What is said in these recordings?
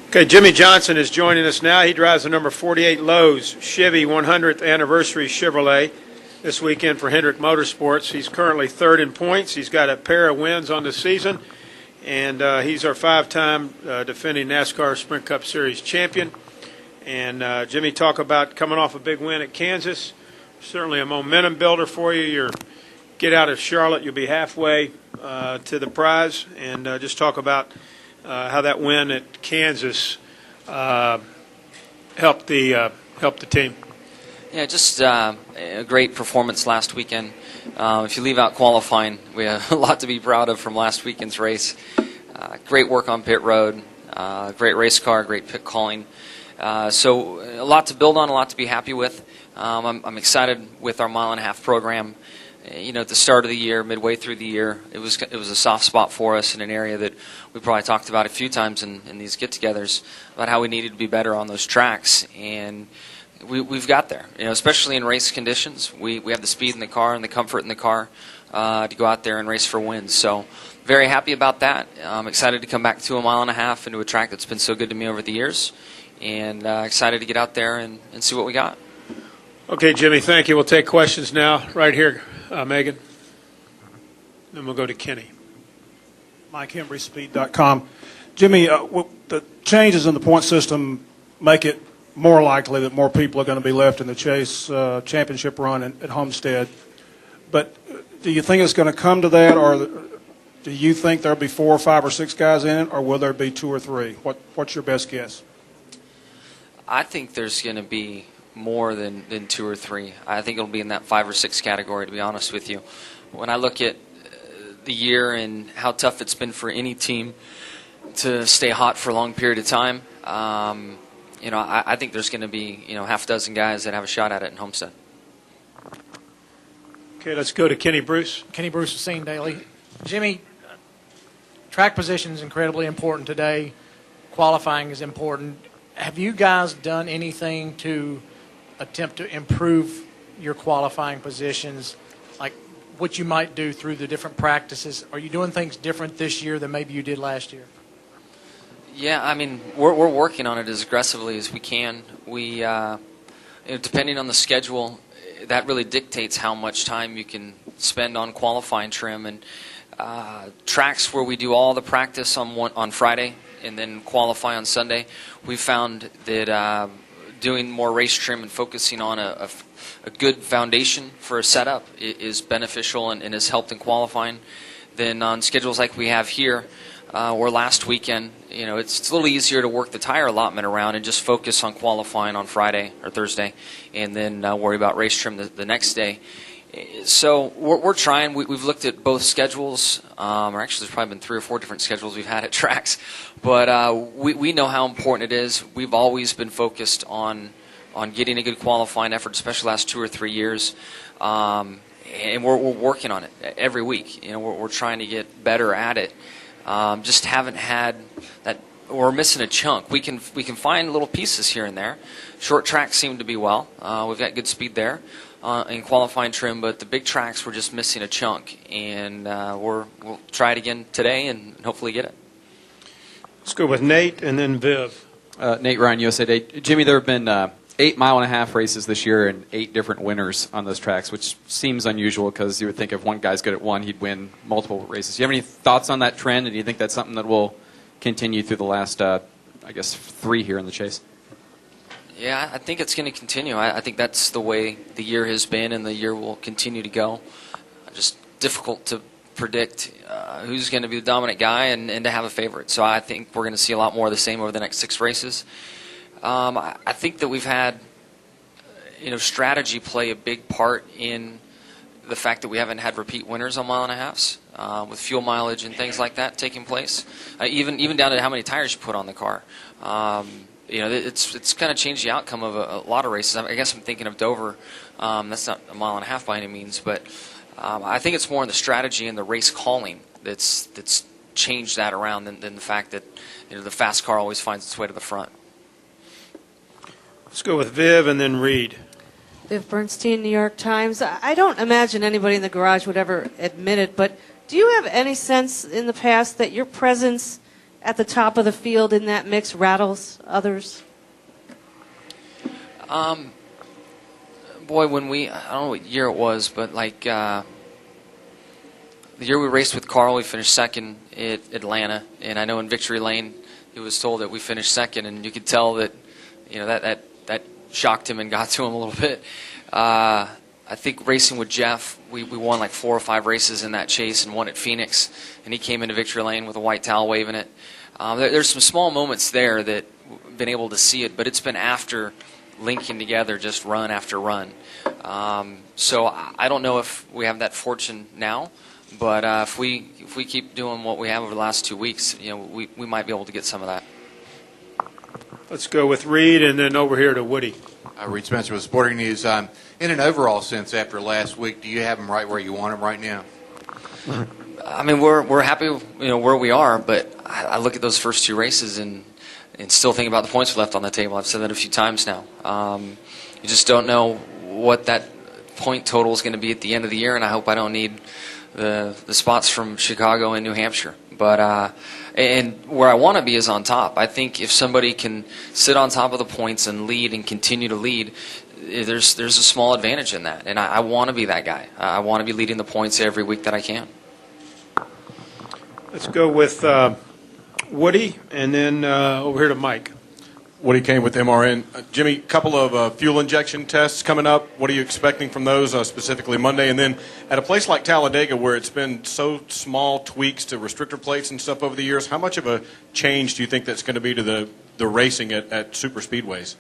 Okay, Jimmie Johnson is joining us now. He drives the number 48 Lowe's Chevy 100th Anniversary Chevrolet this weekend for Hendrick Motorsports. He's currently third in points. He's got a pair of wins on the season, and he's our five-time defending NASCAR Sprint Cup Series champion. And Jimmy, talk about coming off a big win at Kansas. Certainly a momentum builder for you. You get out of Charlotte, you'll be halfway to the prize, and just talk about how that win at Kansas helped the team. Yeah, just a great performance last weekend. If you leave out qualifying, we have a lot to be proud of from last weekend's race. Great work on pit road, great race car, great pit calling. So a lot to build on, a lot to be happy with. I'm excited with our 1.5 mile program. You know, at the start of the year, midway through the year, it was a soft spot for us in an area that we probably talked about a few times in these get-togethers about how we needed to be better on those tracks, and we've got there. You know, especially in race conditions, we have the speed in the car and the comfort in the car to go out there and race for wins. So very happy about that. I'm excited to come back to 1.5 miles into a track that's been so good to me over the years, and excited to get out there and see what we got. Okay, Jimmy, thank you. We'll take questions now right here. Megan. Then we'll go to Kenny. MikeHenryspeed.com. Jimmy, the changes in the point system make it more likely that more people are going to be left in the Chase championship run at Homestead. But do you think it's going to come to that, or do you think there'll be 4 or 5 or 6 guys in it, or will there be 2 or 3? What's your best guess? I think there's going to be more than 2 or 3. I think it'll be in that 5 or 6 category, to be honest with you. When I look at the year and how tough it's been for any team to stay hot for a long period of time, you know, I think there's going to be, you know, half a dozen guys that have a shot at it in Homestead. Okay, let's go to Kenny Bruce. Kenny Bruce of Scene Daily. Jimmy, track position is incredibly important today. Qualifying is important. Have you guys done anything to attempt to improve your qualifying positions, like what you might do through the different practices? Are you doing things different this year than maybe you did last year? Yeah, I mean, we're working on it as aggressively as we can. We, you know, depending on the schedule, that really dictates how much time you can spend on qualifying trim. And tracks where we do all the practice on Friday and then qualify on Sunday, we found that doing more race trim and focusing on a good foundation for a setup is beneficial and has helped in qualifying. Then on schedules like we have here, or last weekend, you know, it's a little easier to work the tire allotment around and just focus on qualifying on Friday or Thursday, and then worry about race trim the next day. So we're trying. We've looked at both schedules, or actually there's probably been 3 or 4 different schedules we've had at tracks, but we know how important it is. We've always been focused on getting a good qualifying effort, especially the last 2 or 3 years, and we're working on it every week. You know, we're trying to get better at it. Just haven't had that. We're missing a chunk. We can find little pieces here and there. Short tracks seem to be well. We've got good speed there in qualifying trim, but the big tracks we're just missing a chunk, and we'll try it again today and hopefully get it. Let's go with Nate and then Viv. Nate Ryan, USA Today. Jimmy, there have been 8 mile-and-a-half races this year and 8 different winners on those tracks, which seems unusual because you would think if one guy's good at one, he'd win multiple races. Do you have any thoughts on that trend, and do you think that's something that will continue through the last, I guess, 3 here in the Chase? Yeah, I think it's going to continue. I think that's the way the year has been, and the year will continue to go. Just difficult to predict who's going to be the dominant guy and to have a favorite. So I think we're going to see a lot more of the same over the next 6 races. I think that we've had, you know, strategy play a big part in the fact that we haven't had repeat winners on 1.5 miles with fuel mileage and things like that taking place. Even down to how many tires you put on the car. You know, it's kind of changed the outcome of a lot of races. I guess I'm thinking of Dover. That's not 1.5 miles by any means, but I think it's more in the strategy and the race calling that's changed that around than the fact that, you know, the fast car always finds its way to the front. Let's go with Viv and then Reed. Viv Bernstein, New York Times. I don't imagine anybody in the garage would ever admit it, but do you have any sense in the past that your presence at the top of the field in that mix rattles others? Boy, when I don't know what year it was, but like the year we raced with Carl, we finished second at Atlanta, and I know in Victory Lane, he was told that we finished second, and you could tell that, that shocked him and got to him a little bit. I think racing with Jeff, we won like 4 or 5 races in that chase and won at Phoenix, and he came into Victory Lane with a white towel waving it. There's some small moments there that we've been able to see it, but it's been after linking together just run after run. So I don't know if we have that fortune now, but if we keep doing what we have over the last 2 weeks, we might be able to get some of that. Let's go with Reed and then over here to Woody. Reed Spencer with Sporting News. In an overall sense, after last week, do you have them right where you want them right now? I mean, we're happy, where we are, but I look at those first 2 races and still think about the points we left on the table. I've said that a few times now. You just don't know what that point total is going to be at the end of the year, and I hope I don't need the spots from Chicago and New Hampshire. But and where I want to be is on top. I think if somebody can sit on top of the points and lead and continue to lead, there's a small advantage in that, and I want to be that guy. I want to be leading the points every week that I can. Let's go with Woody and then over here to Mike. Woody came with MRN. Jimmy, a couple of fuel injection tests coming up. What are you expecting from those, specifically Monday? And then at a place like Talladega, where it's been so small tweaks to restrictor plates and stuff over the years, how much of a change do you think that's going to be to the racing at super speedways?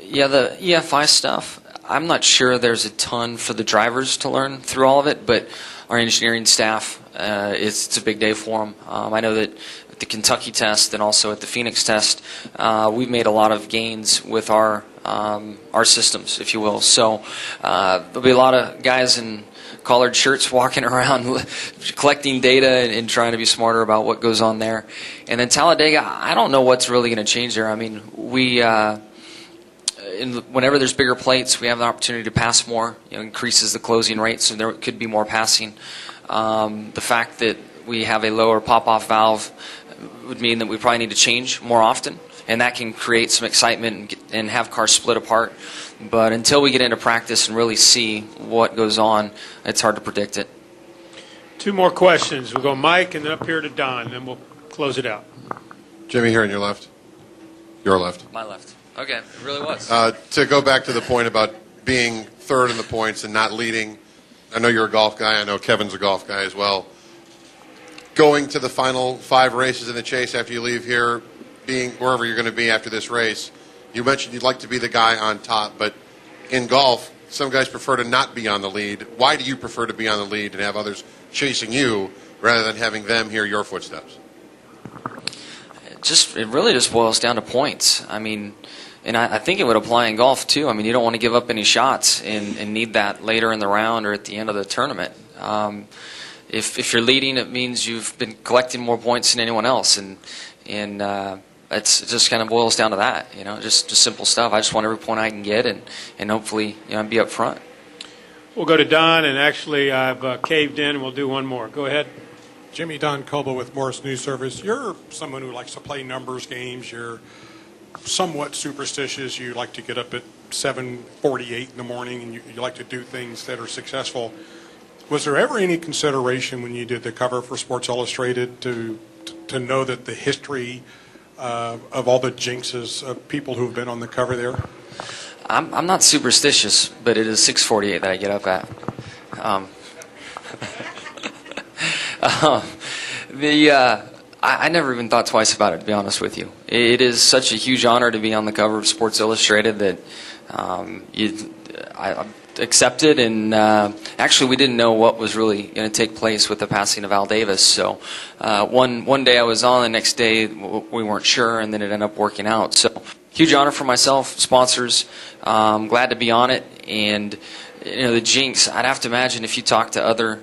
Yeah, the EFI stuff, I'm not sure there's a ton for the drivers to learn through all of it, but our engineering staff, it's a big day for them. I know that at the Kentucky test and also at the Phoenix test, we've made a lot of gains with our systems, if you will. So there'll be a lot of guys in collared shirts walking around collecting data and trying to be smarter about what goes on there. And then Talladega, I don't know what's really going to change there. I mean, whenever there's bigger plates, we have the opportunity to pass more. Increases the closing rate, so there could be more passing. The fact that we have a lower pop-off valve would mean that we probably need to change more often, and that can create some excitement and have cars split apart. But until we get into practice and really see what goes on, it's hard to predict it. 2 more questions. We'll go Mike and then up here to Don, and then we'll close it out. Jimmy, here on your left. Your left. My left. Okay, it really was. To go back to the point about being third in the points and not leading, I know you're a golf guy. I know Kevin's a golf guy as well. Going to the final 5 races in the chase after you leave here, being wherever you're going to be after this race, you mentioned you'd like to be the guy on top, but in golf, some guys prefer to not be on the lead. Why do you prefer to be on the lead and have others chasing you rather than having them hear your footsteps? It really just boils down to points. I mean, and I think it would apply in golf too. I mean, you don't want to give up any shots and need that later in the round or at the end of the tournament. If you're leading, it means you've been collecting more points than anyone else, and it just kind of boils down to that. Just simple stuff. I just want every point I can get, and hopefully be up front. We'll go to Don, and actually I've caved in, and we'll do one more. Go ahead. Jimmy, Don Coble with Morris News Service. You're someone who likes to play numbers games. You're somewhat superstitious. You like to get up at 7:48 in the morning, and you like to do things that are successful. Was there ever any consideration when you did the cover for Sports Illustrated to know that the history of all the jinxes of people who've been on the cover there? I'm not superstitious, but it is 6:48 that I get up at. I never even thought twice about it, to be honest with you. It is such a huge honor to be on the cover of Sports Illustrated that I accepted, and actually we didn't know what was really going to take place with the passing of Al Davis. So one day I was on, the next day we weren't sure, and then it ended up working out. So huge honor for myself, sponsors. Glad to be on it, and the jinx. I'd have to imagine if you talk to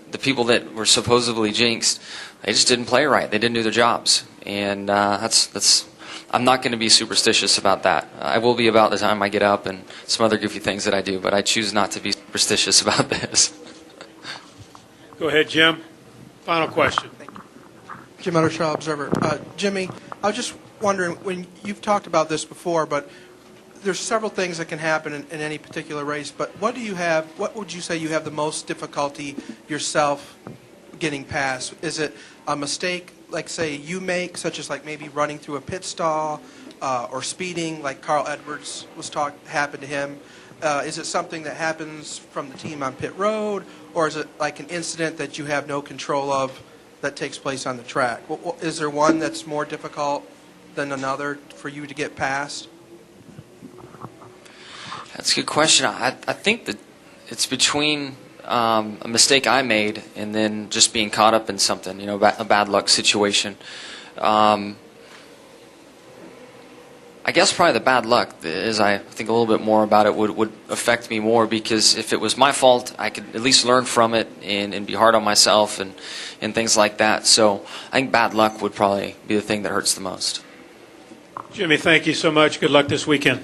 the people that were supposedly jinxed, they just didn't play right. They didn't do their jobs, and that's. I'm not going to be superstitious about that. I will be about the time I get up and some other goofy things that I do, but I choose not to be superstitious about this. Go ahead, Jim. Final question. Jim Utter, Charlotte Observer. Jimmy, I was just wondering, when you've talked about this before, but there's several things that can happen in any particular race, but what would you say you have the most difficulty yourself getting past? Is it a mistake, like say you make, such as like maybe running through a pit stall, or speeding, like Carl Edwards happened to him? Is it something that happens from the team on pit road, or is it like an incident that you have no control of that takes place on the track? Is there one that's more difficult than another for you to get past? That's a good question. I think that it's between a mistake I made and then just being caught up in something, a bad luck situation. I guess probably the bad luck, as I think a little bit more about it, would affect me more, because if it was my fault, I could at least learn from it and be hard on myself and things like that. So I think bad luck would probably be the thing that hurts the most. Jimmy, thank you so much. Good luck this weekend.